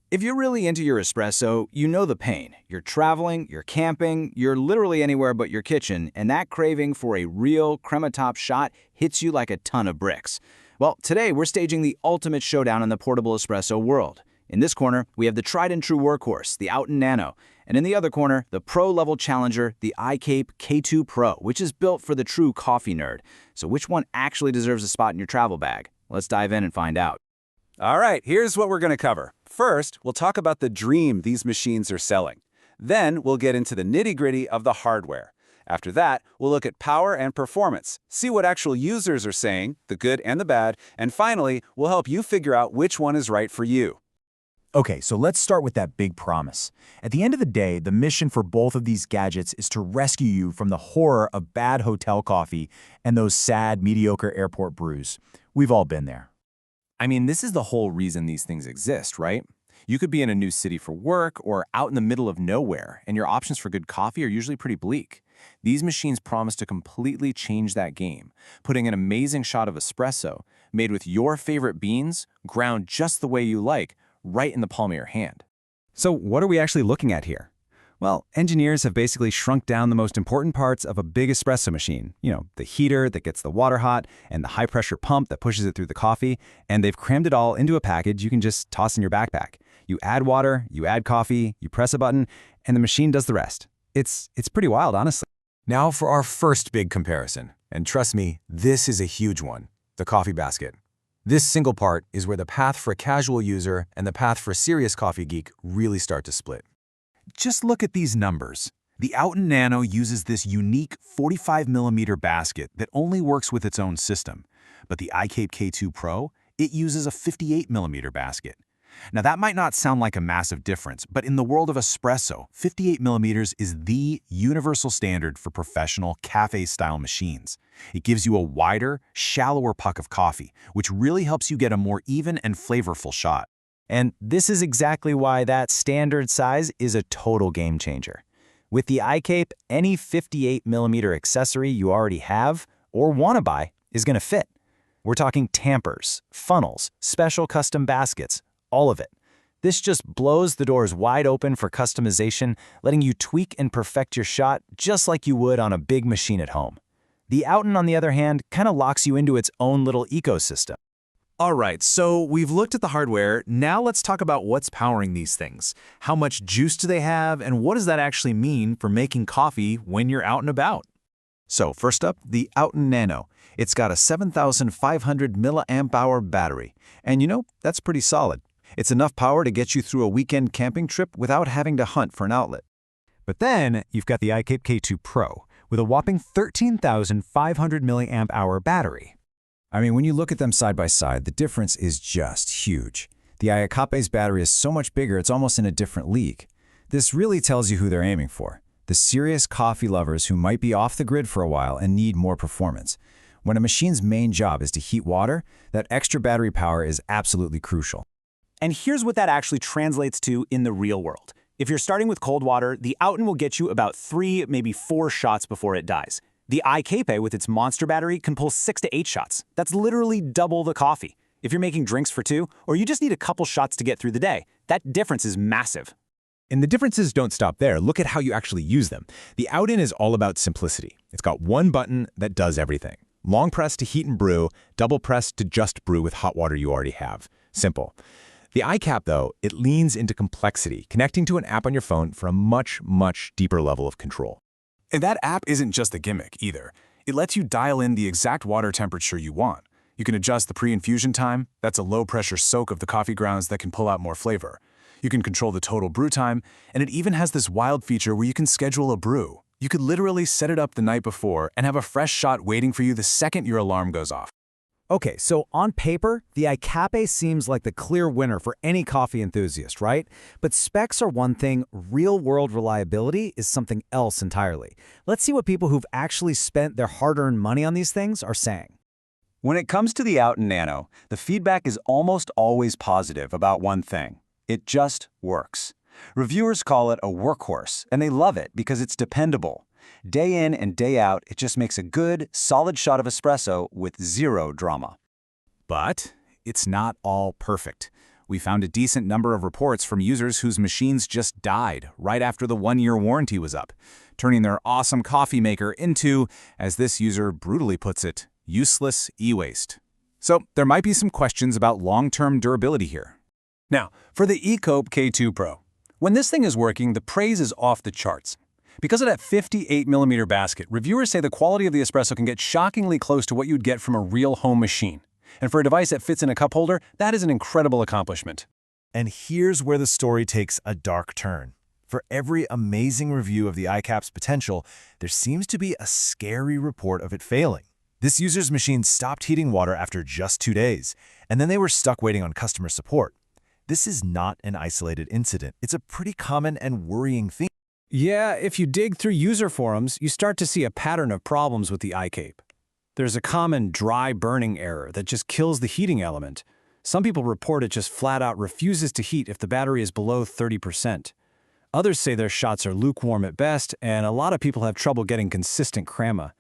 If you're really into your espresso, you know the pain. You're traveling, you're camping, you're literally anywhere but your kitchen, and that craving for a real crema-top shot hits you like a ton of bricks. Well, today we're staging the ultimate showdown in the portable espresso world. In this corner, we have the tried-and-true workhorse, the Outin Nano, and in the other corner, the pro-level challenger, the kape K2 Pro, which is built for the true coffee nerd. So which one actually deserves a spot in your travel bag? Let's dive in and find out. All right, here's what we're going to cover. First, we'll talk about the dream these machines are selling. Then, we'll get into the nitty-gritty of the hardware. After that, we'll look at power and performance, see what actual users are saying, the good and the bad, and finally, we'll help you figure out which one is right for you. Okay, so let's start with that big promise. At the end of the day, the mission for both of these gadgets is to rescue you from the horror of bad hotel coffee and those sad, mediocre airport brews. We've all been there. I mean, this is the whole reason these things exist, right? You could be in a new city for work or out in the middle of nowhere, and your options for good coffee are usually pretty bleak. These machines promise to completely change that game, putting an amazing shot of espresso, made with your favorite beans, ground just the way you like, right in the palm of your hand. So what are we actually looking at here? Well, engineers have basically shrunk down the most important parts of a big espresso machine. The heater that gets the water hot and the high-pressure pump that pushes it through the coffee, and they've crammed it all into a package you can just toss in your backpack. You add water, you add coffee, you press a button, and the machine does the rest. It's pretty wild, honestly. Now for our first big comparison. And trust me, this is a huge one, the coffee basket. This single part is where the path for a casual user and the path for a serious coffee geek really start to split. Just look at these numbers. The Outin Nano uses this unique 45mm basket that only works with its own system. But the kape K2 Pro, it uses a 58mm basket. Now that might not sound like a massive difference, but in the world of espresso, 58mm is the universal standard for professional cafe-style machines. It gives you a wider, shallower puck of coffee, which really helps you get a more even and flavorful shot. And this is exactly why that standard size is a total game changer. With the kape, any 58mm accessory you already have or want to buy is going to fit. We're talking tampers, funnels, special custom baskets, all of it. This just blows the doors wide open for customization, letting you tweak and perfect your shot just like you would on a big machine at home. The Outin, on the other hand, kind of locks you into its own little ecosystem. All right, so we've looked at the hardware. Now let's talk about what's powering these things. How much juice do they have, and what does that actually mean for making coffee when you're out and about? So first up, the Outin Nano. It's got a 7,500 milliamp hour battery. And that's pretty solid. It's enough power to get you through a weekend camping trip without having to hunt for an outlet. But then you've got the kape K2 Pro with a whopping 13,500 milliamp hour battery. I mean, when you look at them side by side, the difference is just huge. The kape's battery is so much bigger, it's almost in a different league. This really tells you who they're aiming for. The serious coffee lovers who might be off the grid for a while and need more performance. When a machine's main job is to heat water, that extra battery power is absolutely crucial. And here's what that actually translates to in the real world. If you're starting with cold water, the Outin will get you about 3, maybe 4 shots before it dies. The kape with its monster battery can pull 6 to 8 shots. That's literally double the coffee. If you're making drinks for 2, or you just need a couple shots to get through the day, that difference is massive. And the differences don't stop there. Look at how you actually use them. The Outin is all about simplicity. It's got one button that does everything. Long press to heat and brew, double press to just brew with hot water you already have. Simple. The iCap, though, it leans into complexity, connecting to an app on your phone for a much, much deeper level of control. And that app isn't just a gimmick, either. It lets you dial in the exact water temperature you want. You can adjust the pre-infusion time. That's a low-pressure soak of the coffee grounds that can pull out more flavor. You can control the total brew time, and it even has this wild feature where you can schedule a brew. You could literally set it up the night before and have a fresh shot waiting for you the second your alarm goes off. Okay, so on paper, the kape seems like the clear winner for any coffee enthusiast, right? But specs are one thing, real-world reliability is something else entirely. Let's see what people who've actually spent their hard-earned money on these things are saying. When it comes to the Outin Nano, the feedback is almost always positive about one thing. It just works. Reviewers call it a workhorse, and they love it because it's dependable. Day in and day out, it just makes a good, solid shot of espresso with zero drama. But it's not all perfect. We found a decent number of reports from users whose machines just died right after the 1-year warranty was up, turning their awesome coffee maker into, as this user brutally puts it, useless e-waste. So there might be some questions about long-term durability here. Now, for the kape K2 Pro. When this thing is working, the praise is off the charts. Because of that 58mm basket, reviewers say the quality of the espresso can get shockingly close to what you'd get from a real home machine. And for a device that fits in a cup holder, that is an incredible accomplishment. And here's where the story takes a dark turn. For every amazing review of the iCap's potential, there seems to be a scary report of it failing. This user's machine stopped heating water after just 2 days, and then they were stuck waiting on customer support. This is not an isolated incident. It's a pretty common and worrying thing. Yeah, if you dig through user forums, you start to see a pattern of problems with the iCape. There's a common dry burning error that just kills the heating element. Some people report it just flat out refuses to heat if the battery is below 30%. Others say their shots are lukewarm at best, and a lot of people have trouble getting consistent crema.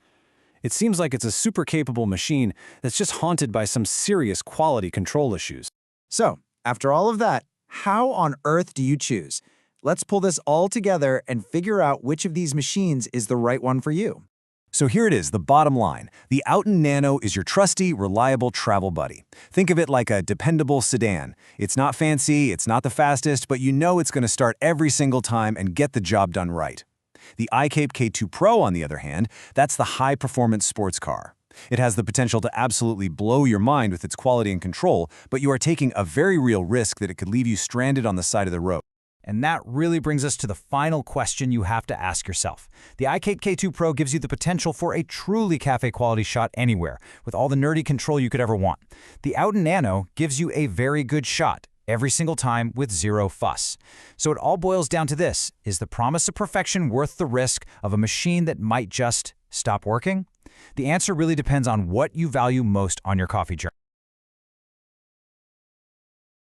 It seems like it's a super capable machine that's just haunted by some serious quality control issues. So, after all of that, how on earth do you choose? Let's pull this all together and figure out which of these machines is the right one for you. So here it is, the bottom line. The Outin Nano is your trusty, reliable travel buddy. Think of it like a dependable sedan. It's not fancy, it's not the fastest, but you know it's going to start every single time and get the job done right. The iCape K2 Pro, on the other hand, that's the high-performance sports car. It has the potential to absolutely blow your mind with its quality and control, but you are taking a very real risk that it could leave you stranded on the side of the road. And that really brings us to the final question you have to ask yourself. The iCape K2 Pro gives you the potential for a truly cafe-quality shot anywhere, with all the nerdy control you could ever want. The Outin Nano gives you a very good shot, every single time with zero fuss. So it all boils down to this: is the promise of perfection worth the risk of a machine that might just stop working? The answer really depends on what you value most on your coffee journey.